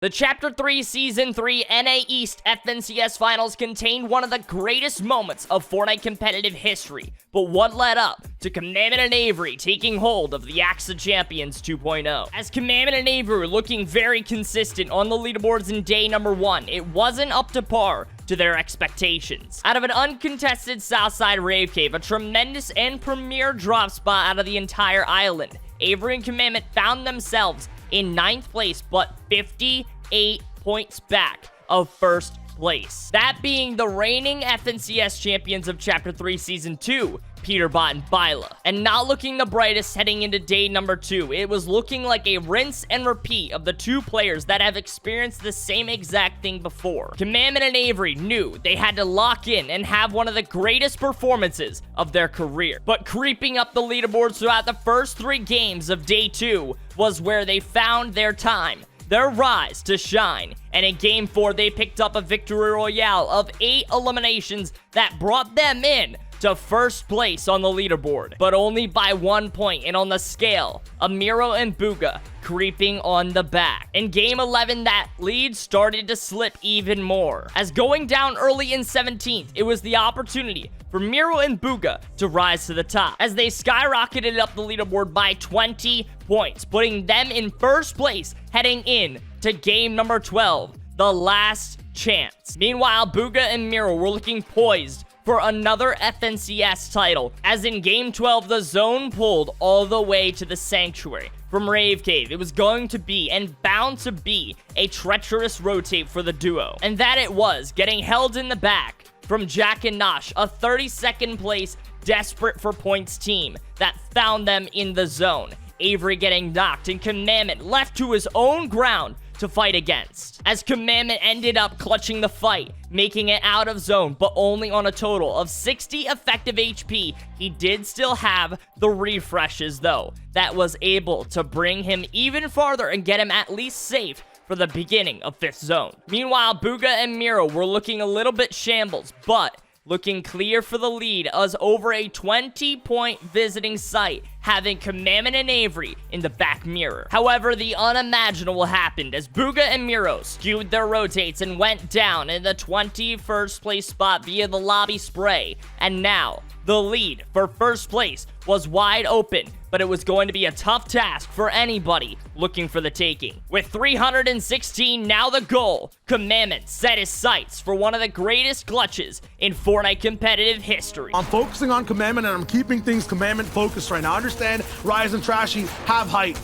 The Chapter 3 Season 3 NA East FNCS Finals contained one of the greatest moments of Fortnite competitive history, but what led up to Commandment and Avery taking hold of the Axe of Champions 2.0. As Commandment and Avery were looking very consistent on the leaderboards in day number 1, it wasn't up to par to their expectations. Out of an uncontested Southside Rave Cave, a tremendous and premier drop spot out of the entire island, Avery and Commandment found themselves in 9th place, but 58 points back of first place. That being the reigning FNCS champions of Chapter 3 Season 2, Peterbot and Byla. And not looking the brightest heading into day number 2. It was looking like a rinse and repeat of the two players that have experienced the same exact thing before. Commandment and Avery knew they had to lock in and have one of the greatest performances of their career. But creeping up the leaderboards throughout the first 3 games of day 2 was where they found their time, their rise to shine. And in Game 4, they picked up a victory royale of 8 eliminations that brought them in to first place on the leaderboard, but only by 1 point. And on the scale, Amiro and Booga creeping on the back. In Game 11, that lead started to slip even more, as going down early in 17th, it was the opportunity for Miro and Booga to rise to the top, as they skyrocketed up the leaderboard by 20 points, putting them in first place heading in to game number 12, the last chance. Meanwhile, Booga and Miro were looking poised for another FNCS title, as in Game 12, the zone pulled all the way to the Sanctuary from Rave Cave. It was going to be, and bound to be, a treacherous rotate for the duo. And that it was, getting held in the back from Jack and Nosh, a 32nd place, desperate for points team that found them in the zone. Avery getting knocked, and Commandment left to his own ground to fight against, as Commandment ended up clutching the fight, making it out of zone, but only on a total of 60 effective HP. He did still have the refreshes, though, that was able to bring him even farther and get him at least safe for the beginning of 5th zone. Meanwhile, Booga and Miro were looking a little bit shambles, but looking clear for the lead, as over a 20-point visiting site, having Commandment and Avery in the back mirror. However, the unimaginable happened, as Booga and Miro skewed their rotates and went down in the 21st place spot via the lobby spray. And now, the lead for first place was wide open, but it was going to be a tough task for anybody looking for the taking. With 316 now the goal, Commandment set his sights for one of the greatest clutches in Fortnite competitive history. I'm focusing on Commandment, and I'm keeping things Commandment focused right now. I understand Rise and Trashy have height,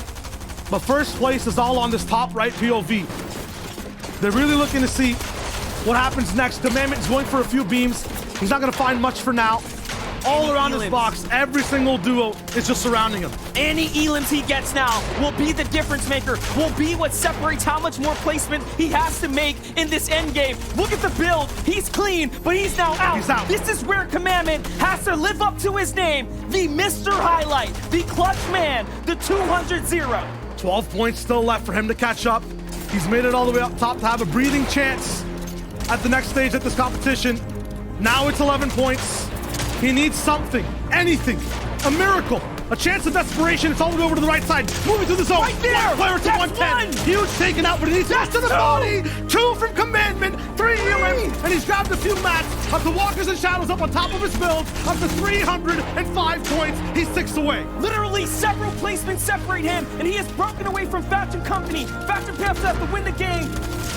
but first place is all on this top right POV. They're really looking to see what happens next. Commandment is going for a few beams. He's not going to find much for now. All around this box, every single duo is just surrounding him. Any elims he gets now will be the difference maker, will be what separates how much more placement he has to make in this end game. Look at the build. He's clean, but he's now out. He's out. This is where Commandment has to live up to his name, the Mr. Highlight, the clutch man, the 200-0. 12 points still left for him to catch up. He's made it all the way up top to have a breathing chance at the next stage at this competition. Now it's 11 points. He needs something, anything, a miracle, a chance of desperation. It's all the way over to the right side, moving through the zone. Right there! Player to 110. Huge taken out, but he needs to the body. 2 from Commandment, 3 elims, and he's grabbed a few mats of the Walkers and Shadows up on top of his build, up to 305 points. He's 6 away. Literally several placements separate him, and he has broken away from Faction Company. Faction Panthers have to win the game.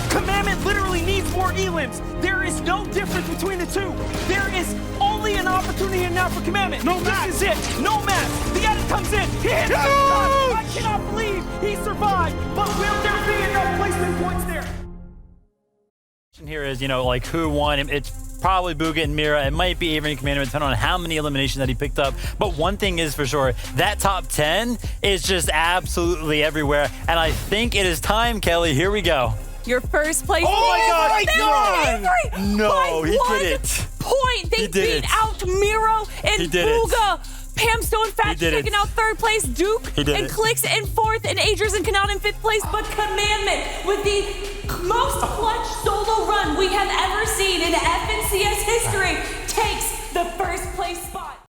Commandment literally needs more elims. There is no difference between the two. There is only an opportunity now for Commandment. No match. This is it. No match. The edit comes in. He hits the shot. I cannot believe he survived. But will there be enough placement points there? Here is, like who won. It's probably Booga and Mira. It might be Avery and Commandment, depending on how many eliminations that he picked up. But one thing is for sure, that top 10 is just absolutely everywhere. And I think it is time, Kelly. Here we go. Your first place. Oh my God! Avery, No, he did it. Point. They beat out Miro and Booga. Pam Stone Faction taking out 3rd place, Duke and Clicks in 4th, and Adrian and Canal in 5th place. But Commandment, with the most clutch solo run we have ever seen in FNCS history, takes the first place spot.